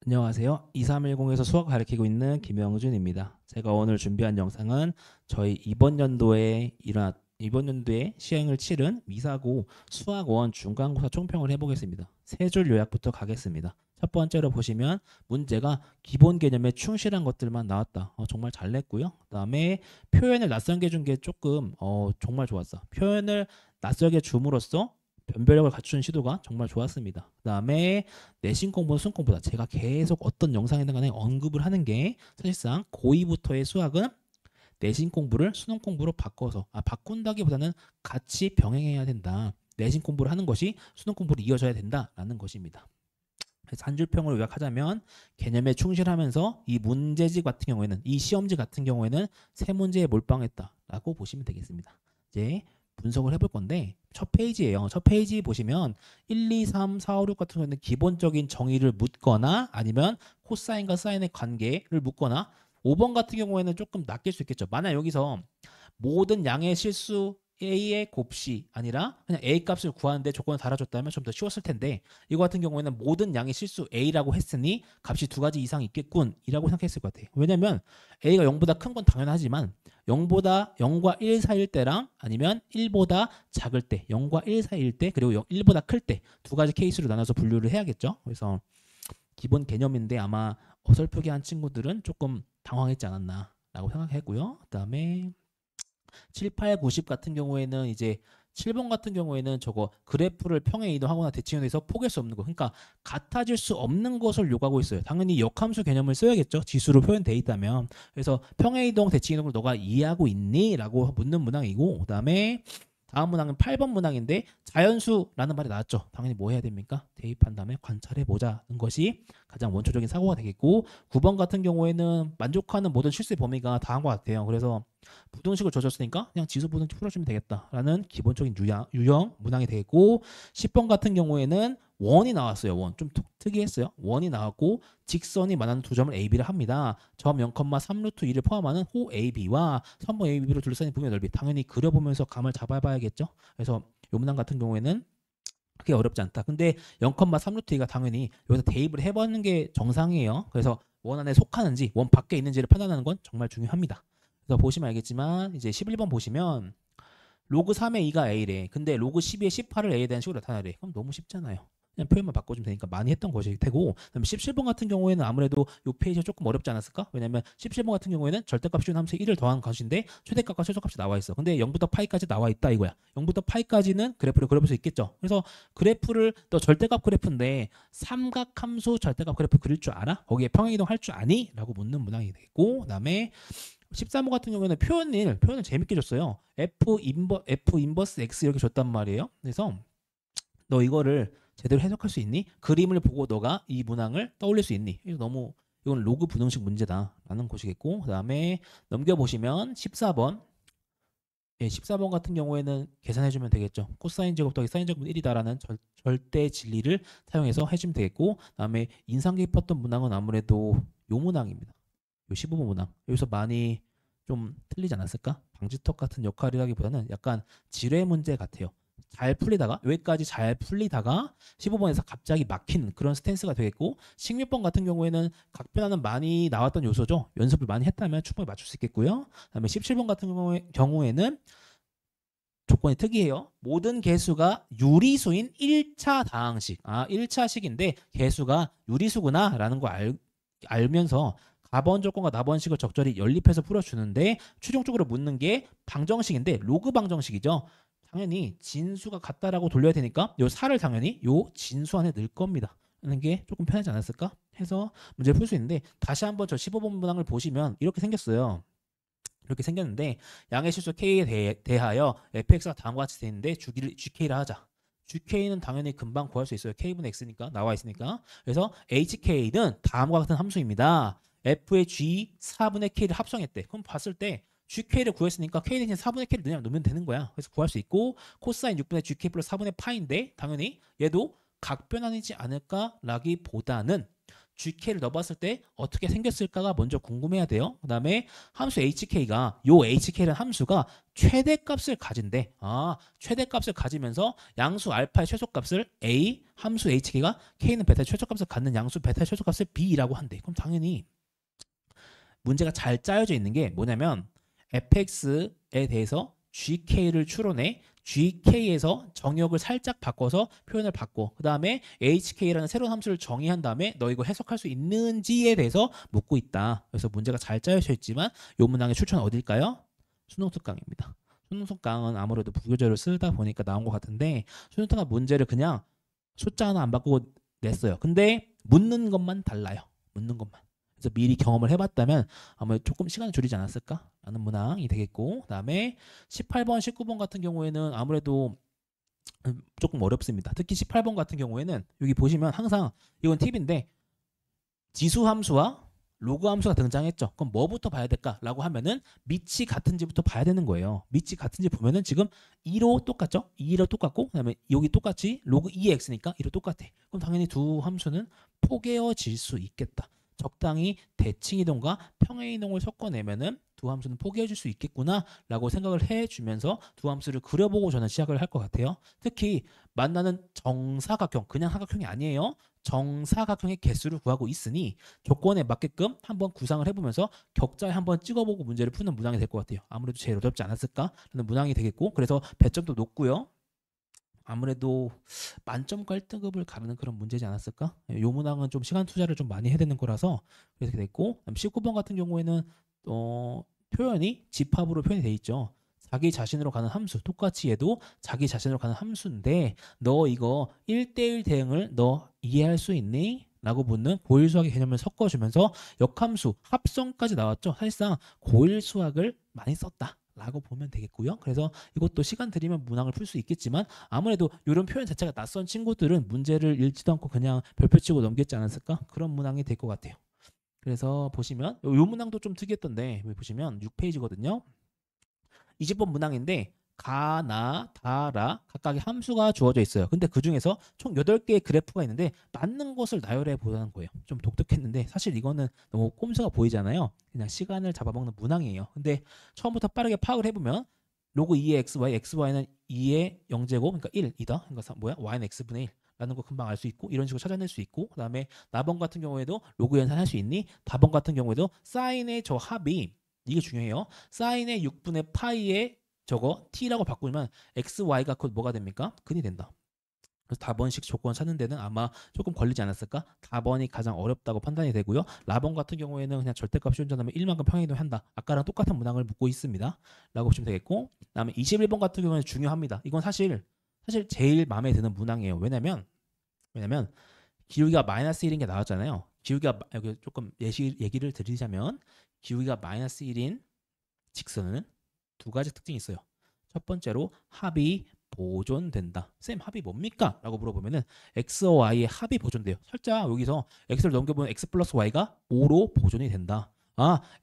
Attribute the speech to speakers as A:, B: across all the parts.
A: 안녕하세요. 2310에서 수학 가르치고 있는 김영준입니다. 제가 오늘 준비한 영상은 저희 이번 연도에 시행을 치른 미사고 수학 1 중간고사 총평을 해보겠습니다. 세 줄 요약부터 가겠습니다. 첫 번째로 보시면 문제가 기본 개념에 충실한 것들만 나왔다. 정말 잘 냈고요. 그다음에 표현을 낯설게 준 게 조금 정말 좋았어. 표현을 낯설게 줌으로써 변별력을 갖춘 시도가 정말 좋았습니다. 그다음에 내신 공부는 수능 공부다. 제가 계속 어떤 영상이든 간에 언급을 하는 게 사실상 고2부터의 수학은 내신 공부를 수능 공부로 바꾼다기보다는 같이 병행해야 된다. 내신 공부를 하는 것이 수능 공부로 이어져야 된다라는 것입니다. 그래서 한 줄평을 요약하자면 개념에 충실하면서 이 문제집 같은 경우에는 이 시험지 같은 경우에는 세 문제에 몰빵했다라고 보시면 되겠습니다. 이제 분석을 해볼 건데 첫 페이지예요. 첫 페이지 보시면 1, 2, 3, 4, 5, 6 같은 경우는 기본적인 정의를 묻거나 아니면 코사인과 사인의 관계를 묻거나 5번 같은 경우에는 조금 낚일 수 있겠죠. 만약 여기서 모든 양의 실수 A의 곱씨 아니라 그냥 A 값을 구하는데 조건을 달아줬다면 좀 더 쉬웠을 텐데 이거 같은 경우에는 모든 양의 실수 A라고 했으니 값이 두 가지 이상 있겠군 이라고 생각했을 것 같아요. 왜냐면 A가 0보다 큰 건 당연하지만 0과 1 사이일 때랑 아니면 1보다 작을 때 0과 1 사이일 때 그리고 1보다 클 때 두 가지 케이스로 나눠서 분류를 해야겠죠. 그래서 기본 개념인데 아마 어설프게 한 친구들은 조금 당황했지 않았나 라고 생각했고요. 그 다음에 7, 8, 90 같은 경우에는 이제 7번 같은 경우에는 저거 그래프를 평행 이동하거나 대칭 이동해서 포기할 수 없는 거. 그러니까 같아질 수 없는 것을 요구하고 있어요. 당연히 역함수 개념을 써야겠죠. 지수로 표현돼 있다면. 그래서 평행 이동, 대칭 이동을 너가 이해하고 있니? 라고 묻는 문항이고 그다음에 다음 문항은 8번 문항인데 자연수라는 말이 나왔죠. 당연히 뭐 해야 됩니까? 대입한 다음에 관찰해 보자는 것이 가장 원초적인 사고가 되겠고 9번 같은 경우에는 만족하는 모든 실수의 범위가 다한 것 같아요. 그래서 부등식을 줘줬으니까 그냥 지수 부등식 풀어주면 되겠다라는 기본적인 유형 문항이 되겠고 10번 같은 경우에는 원이 나왔어요. 원 좀 특이했어요. 원이 나왔고 직선이 만나는 두 점을 A, B를 합니다. 점 0,3 루트 2를 포함하는 호 A, B와 선분 A, B로 둘러싸인 부분의 넓이 당연히 그려보면서 감을 잡아봐야겠죠. 그래서 요 문항 같은 경우에는 그게 어렵지 않다. 근데 0,3 루트 2가 당연히 여기서 대입을 해보는 게 정상이에요. 그래서 원 안에 속하는지 원 밖에 있는지를 판단하는 건 정말 중요합니다. 그래서 보시면 알겠지만 이제 11번 보시면 로그 3의 2가 A래. 근데 로그 12의 18을 A에 대한 식으로 나타나래. 그럼 너무 쉽잖아요. 그냥 표현만 바꿔주면 되니까 많이 했던 것일 테고 그다음에 17번 같은 경우에는 아무래도 이 페이지가 조금 어렵지 않았을까? 왜냐면 17번 같은 경우에는 절대값 쉬운 함수에 1을 더한 것인데 최대값과 최소값이 나와 있어. 근데 0부터 파이까지 나와 있다 이거야. 0부터 파이까지는 그래프를 그려볼 수 있겠죠. 그래서 그래프를 또 절대값 그래프인데 삼각함수 절대값 그래프 그릴 줄 알아? 거기에 평행이동 할 줄 아니? 라고 묻는 문항이 되겠고 그다음에 13호 같은 경우에는 표현을 재밌게 줬어요. F 인버스 X 이렇게 줬단 말이에요. 그래서 너 이거를 제대로 해석할 수 있니? 그림을 보고 너가 이 문항을 떠올릴 수 있니? 이건 로그 분홍식 문제다라는 것이겠고 그다음에 넘겨보시면 14번 14번 같은 경우에는 계산해주면 되겠죠. 코사인 제곱 더하기 사인 제곱은 1이다라는 절대 진리를 사용해서 해주면 되겠고 그다음에 인상 깊었던 문항은 아무래도 요 문항입니다. 요 15번 문항. 여기서 많이 좀 틀리지 않았을까? 방지턱 같은 역할이라기보다는 약간 지뢰 문제 같아요. 잘 풀리다가 여기까지 잘 풀리다가 15번에서 갑자기 막히는 그런 스탠스가 되겠고 16번 같은 경우에는 각변화는 많이 나왔던 요소죠. 연습을 많이 했다면 충분히 맞출 수 있겠고요. 그다음에 17번 같은 경우에는 조건이 특이해요. 모든 개수가 유리수인 1차 다항식. 1차식인데 개수가 유리수구나 라는 거 알면서 가번 조건과 나번식을 적절히 연립해서 풀어주는데 최종적으로 묻는 게 방정식인데 로그 방정식이죠. 당연히 진수가 같다라고 돌려야 되니까 요 4를 당연히 요 진수 안에 넣을 겁니다. 하는 게 조금 편하지 않았을까? 해서 문제를 풀 수 있는데 다시 한번 저 15번 문항을 보시면 이렇게 생겼어요. 이렇게 생겼는데 양의 실수 K에 대하여 fx가 다음과 같이 되어 있는데 GK라 하자. GK는 당연히 금방 구할 수 있어요. K분의 X니까 나와 있으니까. 그래서 HK는 다음과 같은 함수입니다. F의 G 4분의 K를 합성했대. 그럼 봤을 때 GK를 구했으니까 K 대신 4분의 K를 그냥 넣으면 되는 거야. 그래서 구할 수 있고 코사인 6분의 GK 플러스 4분의 파인데 당연히 얘도 각변환이지 않을까라기보다는 GK를 넣어봤을 때 어떻게 생겼을까가 먼저 궁금해야 돼요. 그 다음에 함수 HK가 요 HK라는 함수가 최대값을 가진대. 최대값을 가지면서 양수 알파의 최소값을 A, 함수 HK가 K는 베타의 최소값을 갖는 양수 베타의 최소값을 B라고 한대. 그럼 당연히 문제가 잘 짜여져 있는 게 뭐냐면 fx에 대해서 gk를 추론해 gk에서 정역을 살짝 바꿔서 표현을 바꿔 그 다음에 hk라는 새로운 함수를 정의한 다음에 너 이거 해석할 수 있는지에 대해서 묻고 있다. 그래서 문제가 잘 짜여져 있지만 이 문항의 출처는 어딜까요? 수능 특강입니다. 수능 특강은 아무래도 부교재를 쓰다 보니까 나온 것 같은데 수능 특강 문제를 그냥 숫자 하나 안 바꾸고 냈어요. 근데 묻는 것만 달라요. 묻는 것만. 그래서 미리 경험을 해봤다면 아마 조금 시간을 줄이지 않았을까? 라는 문항이 되겠고 그 다음에 18번, 19번 같은 경우에는 아무래도 조금 어렵습니다. 특히 18번 같은 경우에는 여기 보시면 항상 이건 팁인데 지수 함수와 로그 함수가 등장했죠. 그럼 뭐부터 봐야 될까라고 하면은 밑이 같은지부터 봐야 되는 거예요. 밑이 같은지 보면은 지금 2로 똑같죠? 2로 똑같고 그다음에 여기 똑같이 로그 2x니까 2로 똑같아. 그럼 당연히 두 함수는 포개어질 수 있겠다. 적당히 대칭 이동과 평행 이동을 섞어내면은 두 함수는 포개해줄 수 있겠구나라고 생각을 해주면서 두 함수를 그려보고 저는 시작을 할 것 같아요. 특히 만나는 정사각형, 그냥 사각형이 아니에요. 정사각형의 개수를 구하고 있으니 조건에 맞게끔 한번 구상을 해보면서 격자에 한번 찍어보고 문제를 푸는 문항이 될 것 같아요. 아무래도 제일 어렵지 않았을까라는 문항이 되겠고 그래서 배점도 높고요. 아무래도 만점 갈등급을 가르는 그런 문제지 않았을까? 요 문항은 좀 시간 투자를 좀 많이 해야 되는 거라서 그렇게 됐고 19번 같은 경우에는 표현이 집합으로 표현이 돼 있죠. 자기 자신으로 가는 함수 똑같이 얘도 자기 자신으로 가는 함수인데 너 이거 1대1 대응을 너 이해할 수 있니? 라고 묻는 고일 수학의 개념을 섞어주면서 역함수 합성까지 나왔죠. 사실상 고일 수학을 많이 썼다 라고 보면 되겠고요. 그래서 이것도 시간 들이면 문항을 풀 수 있겠지만 아무래도 이런 표현 자체가 낯선 친구들은 문제를 읽지도 않고 그냥 별표 치고 넘겼지 않았을까? 그런 문항이 될 것 같아요. 그래서 보시면 요 문항도 좀 특이했던데 보시면 6페이지거든요. 20번 문항인데 가, 나, 다, 라 각각의 함수가 주어져 있어요. 근데 그 중에서 총 8개의 그래프가 있는데 맞는 것을 나열해 보자는 거예요. 좀 독특했는데 사실 이거는 너무 꼼수가 보이잖아요. 그냥 시간을 잡아먹는 문항이에요. 근데 처음부터 빠르게 파악을 해보면 로그 2의 xy, xy는 2의 0제곱, 그러니까 1이다. 그러니까 뭐야? y는 x분의 1. 라는 거 금방 알 수 있고 이런 식으로 찾아낼 수 있고 그 다음에 나번 같은 경우에도 로그 연산할 수 있니? 다번 같은 경우에도 사인의 저 합이 이게 중요해요. 사인의 6분의 파이의 저거 t라고 바꾸면 xy가 곧 뭐가 됩니까? 근이 된다. 그래서 다번식 조건 찾는 데는 아마 조금 걸리지 않았을까? 다번이 가장 어렵다고 판단이 되고요. 라번 같은 경우에는 그냥 절대값이 혼자나면 1만큼 평행이동 한다. 아까랑 똑같은 문항을 묻고 있습니다. 라고 보시면 되겠고 그다음에 21번 같은 경우는 중요합니다. 이건 사실 제일 마음에 드는 문항이에요. 왜냐면 기울기가 마이너스 1인 게 나왔잖아요. 기울기가 여기 조금 얘기를 드리자면 기울기가 마이너스 1인 직선은 두 가지 특징이 있어요. 첫 번째로 합이 보존된다. 쌤 합이 뭡니까? 라고 물어보면은 x와 y의 합이 보존돼요. 살짝 여기서 x를 넘겨보면 x 플러스 y가 5로 보존이 된다.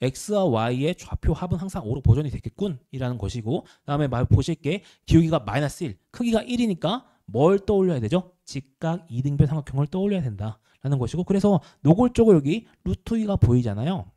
A: x와 y의 좌표 합은 항상 5로 보존이 되겠군 이라는 것이고 다음에 보실게 기울기가 마이너스 1 크기가 1이니까 뭘 떠올려야 되죠? 직각 이등변 삼각형을 떠올려야 된다라는 것이고 그래서 노골적으로 여기 루트 2가 보이잖아요.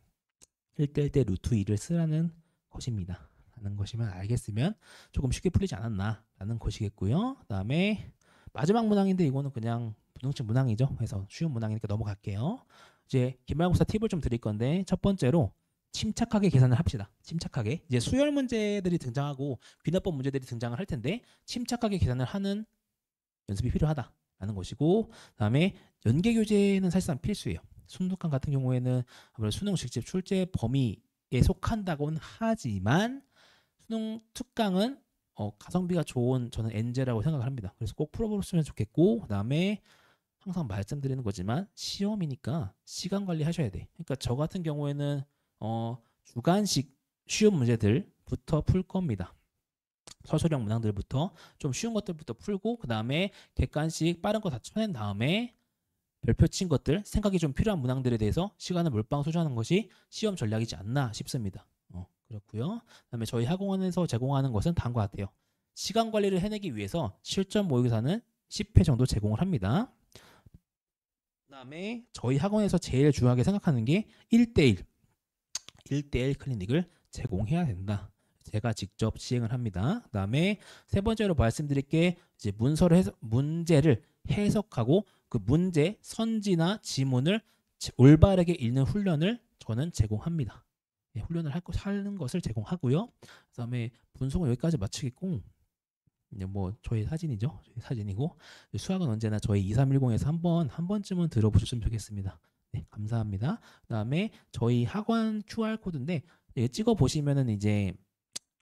A: 1대1 때 루트 2를 쓰라는 것입니다. 라는 것이면 알겠으면 조금 쉽게 풀리지 않았나 라는 것이겠고요. 그 다음에 마지막 문항인데 이거는 그냥 부등식 문항이죠. 그래서 쉬운 문항이니까 넘어갈게요. 이제 기말고사 팁을 좀 드릴 건데 첫 번째로 침착하게 계산을 합시다. 침착하게. 이제 수열 문제들이 등장하고 귀납법 문제들이 등장을 할 텐데 침착하게 계산을 하는 연습이 필요하다라는 것이고 그다음에 연계교재는 사실상 필수예요. 수능특강 같은 경우에는 아무래도 수능 직접 출제 범위에 속한다고는 하지만 수능 특강은 가성비가 좋은 저는 엔제라고 생각을 합니다. 그래서 꼭 풀어보셨으면 좋겠고 그다음에 항상 말씀드리는 거지만 시험이니까 시간 관리하셔야 돼. 그러니까 저 같은 경우에는 주간식 쉬운 문제들부터 풀 겁니다. 서술형 문항들부터 좀 쉬운 것들부터 풀고 그 다음에 객관식 빠른 거 다 쳐낸 다음에 별표 친 것들 생각이 좀 필요한 문항들에 대해서 시간을 몰빵 소진하는 것이 시험 전략이지 않나 싶습니다. 그렇고요. 그다음에 저희 학원에서 제공하는 것은 다음과 같아요. 시간 관리를 해내기 위해서 실전 모의고사는 10회 정도 제공을 합니다. 그다음에 저희 학원에서 제일 중요하게 생각하는 게 1대1 클리닉을 제공해야 된다. 제가 직접 시행을 합니다. 그다음에 세 번째로 말씀드릴 게 이제 문제를 해석하고 그 문제 선지나 지문을 올바르게 읽는 훈련을 저는 제공합니다. 예, 훈련을 하는 것을 제공하고요. 그다음에 분석은 여기까지 마치겠고, 이제 뭐 저희 사진이죠. 저희 사진이고, 수학은 언제나 저희 2310에서 한 번쯤은 들어보셨으면 좋겠습니다. 네, 감사합니다. 그다음에 저희 학원 QR 코드인데 찍어 보시면은 이제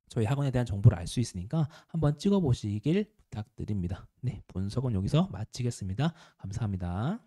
A: 저희 학원에 대한 정보를 알 수 있으니까 한번 찍어 보시길 부탁드립니다. 네, 분석은 여기서 마치겠습니다. 감사합니다.